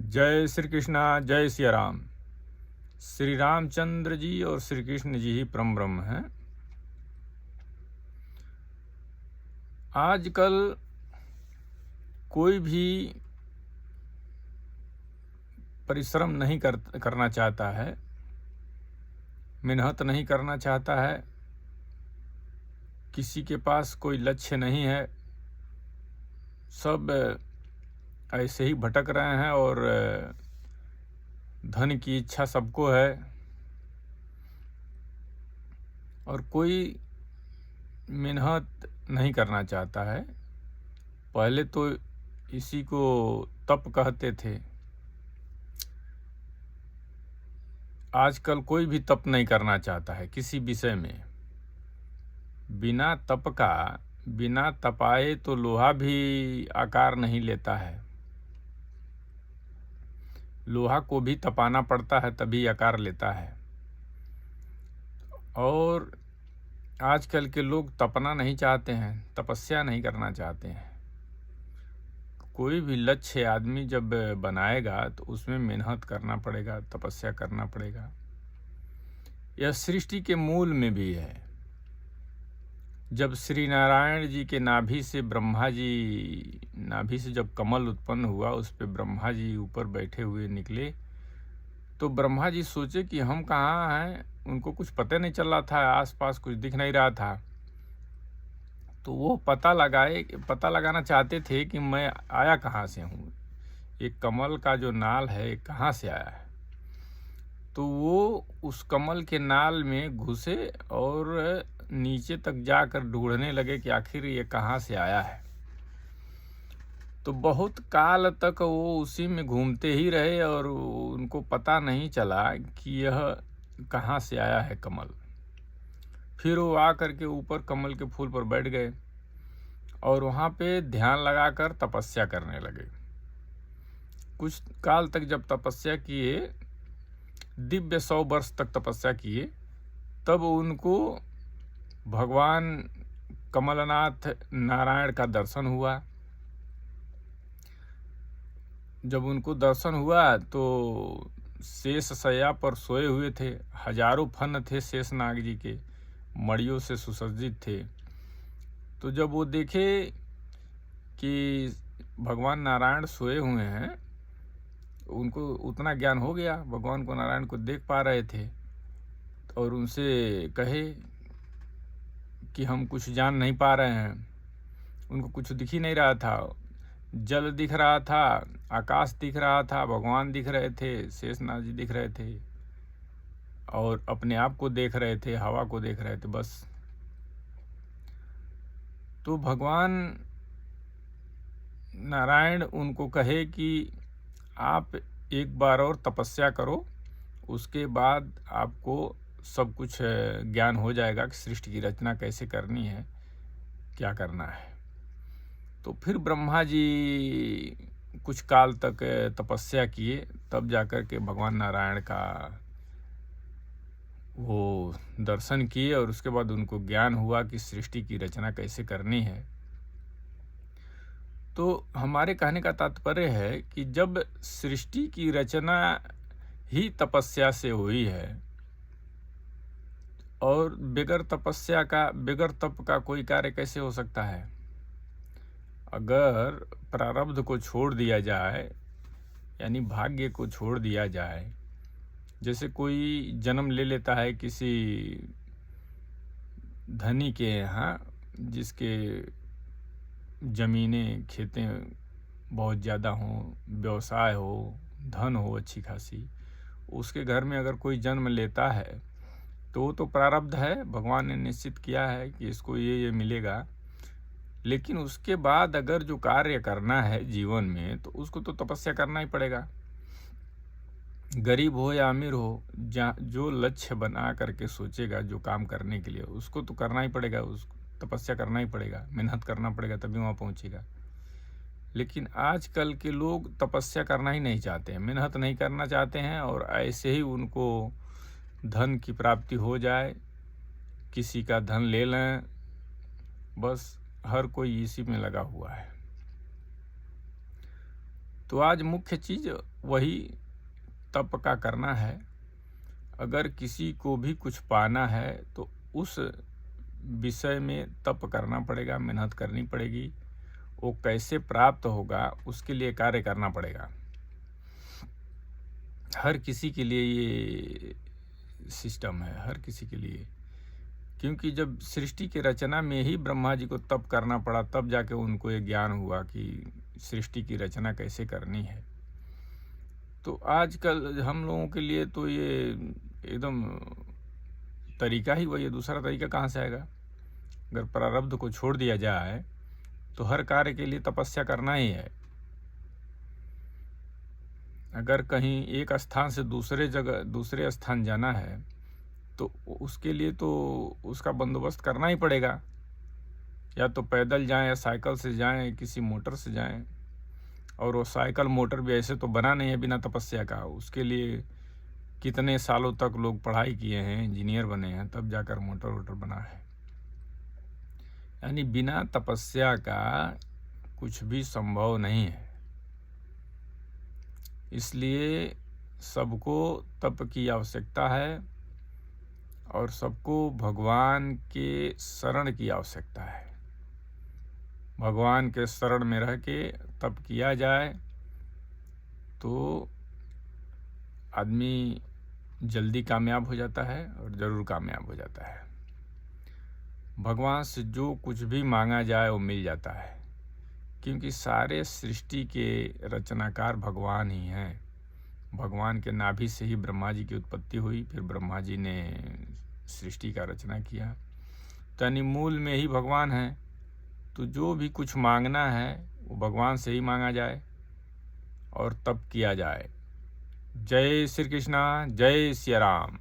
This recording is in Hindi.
जय श्री कृष्णा, जय सिया राम। श्री रामचंद्र जी और श्री कृष्ण जी ही परम ब्रह्म हैं। आजकल कोई भी परिश्रम नहीं करना चाहता है, मेहनत नहीं करना चाहता है, किसी के पास कोई लक्ष्य नहीं है। सब ऐसे ही भटक रहे हैं और धन की इच्छा सबको है और कोई मेहनत नहीं करना चाहता है। पहले तो इसी को तप कहते थे। आजकल कोई भी तप नहीं करना चाहता है किसी विषय में। बिना तप का, बिना तपाए तो लोहा भी आकार नहीं लेता है। लोहा को भी तपाना पड़ता है तभी आकार लेता है। और आजकल के लोग तपना नहीं चाहते हैं, तपस्या नहीं करना चाहते हैं। कोई भी लक्ष्य आदमी जब बनाएगा तो उसमें मेहनत करना पड़ेगा, तपस्या करना पड़ेगा। यह सृष्टि के मूल में भी है। जब श्री नारायण जी के नाभि से जब कमल उत्पन्न हुआ, उस पे ब्रह्मा जी ऊपर बैठे हुए निकले, तो ब्रह्मा जी सोचे कि हम कहाँ हैं। उनको कुछ पता नहीं चल रहा था, आसपास कुछ दिख नहीं रहा था। तो वो पता लगाना चाहते थे कि मैं आया कहाँ से हूँ, ये कमल का जो नाल है कहाँ से आया है। तो वो उस कमल के नाल में घुसे और नीचे तक जाकर ढूंढने लगे कि आखिर ये कहाँ से आया है। तो बहुत काल तक वो उसी में घूमते ही रहे और उनको पता नहीं चला कि यह कहाँ से आया है कमल। फिर वो आकर के ऊपर कमल के फूल पर बैठ गए और वहाँ पे ध्यान लगाकर तपस्या करने लगे। कुछ काल तक जब तपस्या किए, दिव्य 100 वर्ष तक तपस्या किए, तब उनको भगवान कमलनाथ नारायण का दर्शन हुआ। जब उनको दर्शन हुआ तो शेष शैया पर सोए हुए थे। हजारों फन थे शेषनाग जी के, मड़ियों से सुसज्जित थे। तो जब वो देखे कि भगवान नारायण सोए हुए हैं, उनको उतना ज्ञान हो गया, भगवान को नारायण को देख पा रहे थे, और उनसे कहे कि हम कुछ जान नहीं पा रहे हैं। उनको कुछ दिख ही नहीं रहा था। जल दिख रहा था, आकाश दिख रहा था, भगवान दिख रहे थे, शेषनाग जी दिख रहे थे, और अपने आप को देख रहे थे, हवा को देख रहे थे बस। तो भगवान नारायण उनको कहे कि आप एक बार और तपस्या करो, उसके बाद आपको सब कुछ ज्ञान हो जाएगा कि सृष्टि की रचना कैसे करनी है, क्या करना है। तो फिर ब्रह्मा जी कुछ काल तक तपस्या किए, तब जाकर के भगवान नारायण का वो दर्शन किए, और उसके बाद उनको ज्ञान हुआ कि सृष्टि की रचना कैसे करनी है। तो हमारे कहने का तात्पर्य है कि जब सृष्टि की रचना ही तपस्या से हुई है, और बगैर तप का कोई कार्य कैसे हो सकता है। अगर प्रारब्ध को छोड़ दिया जाए, यानी भाग्य को छोड़ दिया जाए, जैसे कोई जन्म ले लेता है किसी धनी के यहाँ, जिसके ज़मीनें खेतें बहुत ज़्यादा हों, व्यवसाय हो, धन हो अच्छी खासी, उसके घर में अगर कोई जन्म लेता है तो वो तो प्रारब्ध है, भगवान ने निश्चित किया है कि इसको ये मिलेगा। लेकिन उसके बाद अगर जो कार्य करना है जीवन में, तो उसको तो तपस्या करना ही पड़ेगा। गरीब हो या अमीर हो, जो लक्ष्य बना करके सोचेगा जो काम करने के लिए, उसको तो करना ही पड़ेगा, उसको तपस्या करना ही पड़ेगा, मेहनत करना पड़ेगा, तभी वहाँ पहुँचेगा। लेकिन आजकल के लोग तपस्या करना ही नहीं चाहते हैं, मेहनत नहीं करना चाहते हैं, और ऐसे ही उनको धन की प्राप्ति हो जाए, किसी का धन ले लें, बस हर कोई इसी में लगा हुआ है। तो आज मुख्य चीज़ वही तप का करना है। अगर किसी को भी कुछ पाना है तो उस विषय में तप करना पड़ेगा, मेहनत करनी पड़ेगी। वो कैसे प्राप्त होगा उसके लिए कार्य करना पड़ेगा। हर किसी के लिए ये सिस्टम है, हर किसी के लिए। क्योंकि जब सृष्टि की रचना में ही ब्रह्मा जी को तप करना पड़ा, तब जाके उनको ये ज्ञान हुआ कि सृष्टि की रचना कैसे करनी है। तो आजकल हम लोगों के लिए तो ये एकदम तरीका ही वही है, दूसरा तरीका कहाँ से आएगा। अगर प्रारब्ध को छोड़ दिया जाए तो हर कार्य के लिए तपस्या करना ही है। अगर कहीं एक स्थान से दूसरे स्थान जाना है तो उसके लिए तो उसका बंदोबस्त करना ही पड़ेगा। या तो पैदल जाएं, या साइकिल से जाएं, किसी मोटर से जाएं। और वो साइकिल मोटर भी ऐसे तो बना नहीं है बिना तपस्या का। उसके लिए कितने सालों तक लोग पढ़ाई किए हैं, इंजीनियर बने हैं, तब जाकर मोटर वोटर बना है। यानी बिना तपस्या का कुछ भी संभव नहीं है। इसलिए सबको तप की आवश्यकता है और सबको भगवान के शरण की आवश्यकता है। भगवान के शरण में रह के तप किया जाए तो आदमी जल्दी कामयाब हो जाता है और ज़रूर कामयाब हो जाता है। भगवान से जो कुछ भी मांगा जाए वो मिल जाता है, क्योंकि सारे सृष्टि के रचनाकार भगवान ही हैं। भगवान के नाभि से ही ब्रह्मा जी की उत्पत्ति हुई, फिर ब्रह्मा जी ने सृष्टि का रचना किया। तो यानी मूल में ही भगवान है। तो जो भी कुछ मांगना है वो भगवान से ही मांगा जाए और तप किया जाए। जय श्री कृष्णा, जय सिया राम।